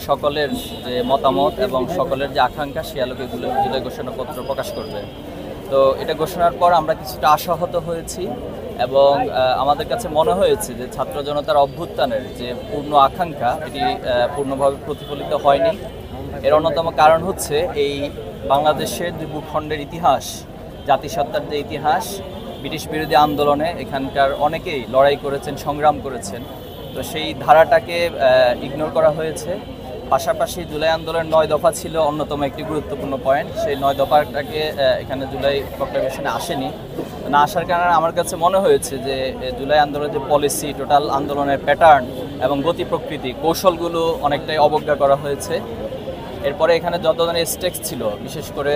সকলের যে মতামত এবং সকলের যে আকাঙ্ক্ষা সে আলোকে জুলাই ঘোষণাপত্র প্রকাশ করবে। তো এটা ঘোষণার পর আমরা কিছুটা আশাহত হয়েছি এবং আমাদের কাছে মনে হয়েছে যে ছাত্র জনতার অভ্যুত্থানের যে পূর্ণ আকাঙ্ক্ষা এটি পূর্ণভাবে প্রতিফলিত হয়নি। এর অন্যতম কারণ হচ্ছে এই বাংলাদেশের যে ভূখণ্ডের ইতিহাস, জাতিসত্তার যে ইতিহাস, ব্রিটিশ বিরোধী আন্দোলনে এখানকার অনেকেই লড়াই করেছেন, সংগ্রাম করেছেন। তো সেই ধারাটাকে ইগনোর করা হয়েছে। পাশাপাশি জুলাই আন্দোলনের 9 দফা ছিল অন্যতম একটি গুরুত্বপূর্ণ পয়েন্ট। সেই 9 দফাটাকে এখানে জুলাই প্রক্লেমেশনে আসেনি। না আসার কারণে আমার কাছে মনে হয়েছে যে জুলাই আন্দোলনের যে পলিসি, টোটাল আন্দোলনের প্যাটার্ন এবং গতি প্রকৃতি, কৌশলগুলো অনেকটাই অবজ্ঞা করা হয়েছে। এরপরে এখানে যত ধরনের স্টেক্স ছিল, বিশেষ করে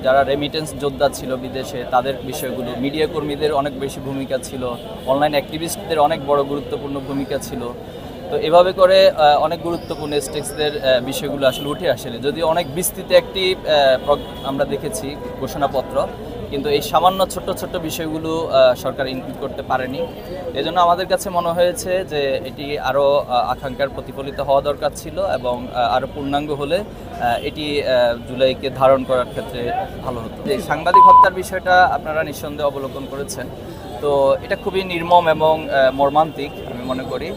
যারা রেমিটেন্স যোদ্ধা ছিল বিদেশে, তাদের বিষয়গুলো, মিডিয়া কর্মীদের অনেক বেশি ভূমিকা ছিল, অনলাইন অ্যাক্টিভিস্টদের অনেক বড় গুরুত্বপূর্ণ ভূমিকা ছিল। তো এভাবে করে অনেক গুরুত্বপূর্ণ স্টেক্সদের বিষয়গুলো আসলে উঠে আসেনি। যদিও অনেক বিস্তৃত একটি আমরা দেখেছি ঘোষণাপত্র, কিন্তু এই সামান্য ছোট্ট ছোট্ট বিষয়গুলো সরকার ইনক্লুড করতে পারেনি। এজন্য আমাদের কাছে মনে হয়েছে যে এটি আরও আকাঙ্ক্ষার প্রতিফলিত হওয়া দরকার ছিল এবং আরও পূর্ণাঙ্গ হলে এটি জুলাইকে ধারণ করার ক্ষেত্রে ভালো হতো। যে সাংবাদিক হত্যার বিষয়টা আপনারা নিঃসন্দেহে অবলোকন করেছেন। তো এটা খুবই নির্মম এবং মর্মান্তিক আমি মনে করি।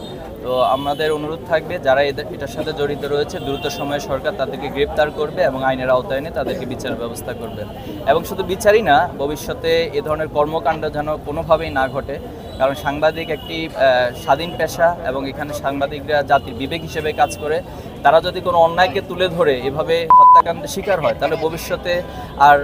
তো আমাদের অনুরোধ থাকবে যারা এটার সাথে জড়িত রয়েছে দ্রুত সময়ে সরকার তাদেরকে গ্রেপ্তার করবে এবং আইনের আওতায় এনে তাদেরকে বিচার ব্যবস্থা করবে। এবং শুধু বিচারই না, ভবিষ্যতে এ ধরনের কর্মকাণ্ড যেন কোনোভাবেই না ঘটে। কারণ সাংবাদিক একটি স্বাধীন পেশা এবং এখানে সাংবাদিকরা জাতির বিবেক হিসেবে কাজ করে। তারা যদি কোনো অন্যায়কে তুলে ধরে এভাবে হত্যাকাণ্ডের শিকার হয়, তাহলে ভবিষ্যতে আর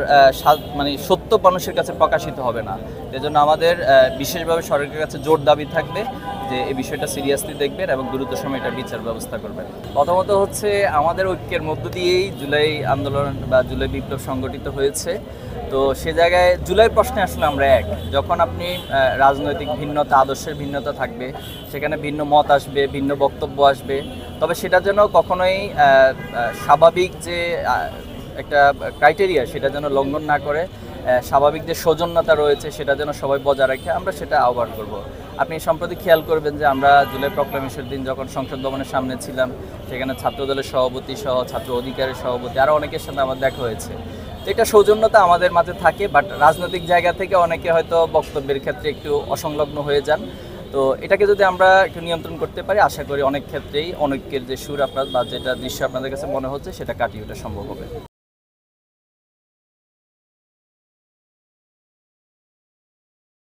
সত্য মানুষের কাছে প্রকাশিত হবে না। এজন্য আমাদের বিশেষভাবে সরকারের কাছে জোর দাবি থাকবে যে এই বিষয়টা সিরিয়াসলি দেখবেন এবং দ্রুত সময় এটার বিচার ব্যবস্থা করবেন। প্রথমত হচ্ছে আমাদের ঐক্যের মধ্য দিয়েই জুলাই আন্দোলন বা জুলাই বিপ্লব সংগঠিত হয়েছে। তো সে জায়গায় জুলাই প্রশ্নে আসলে আমরা এক। যখন আপনি রাজনৈতিক ভিন্নতা, আদর্শের ভিন্নতা থাকবে, সেখানে ভিন্ন মত আসবে, ভিন্ন বক্তব্য আসবে, তবে সেটা যেন কখনোই স্বাভাবিক যে একটা ক্রাইটেরিয়া সেটা যেন লঙ্ঘন না করে, স্বাভাবিক যে সৌজন্যতা রয়েছে সেটা যেন সবাই বজায় রাখে, আমরা সেটা আহ্বান করব। আপনি সম্প্রতি খেয়াল করবেন যে আমরা জুলাই প্রক্লেমেশনের দিন যখন সংসদ ভবনের সামনে ছিলাম, সেখানে ছাত্রদলের সভাপতি সহ ছাত্র অধিকারের সভাপতি আরও অনেকের সাথে আমার দেখা হয়েছে। তো এটা সৌজন্যতা আমাদের মাঝে থাকে, বাট রাজনৈতিক জায়গা থেকে অনেকে হয়তো বক্তব্যের ক্ষেত্রে একটু অসংলগ্ন হয়ে যান। তো এটাকে যদি আমরা একটু নিয়ন্ত্রণ করতে পারি, আশা করি অনেক ক্ষেত্রেই অনেকের যে সুর আপনার বা যেটা দৃশ্য আপনাদের কাছে মনে হচ্ছে সেটা কাটিয়ে ওঠা সম্ভব হবে।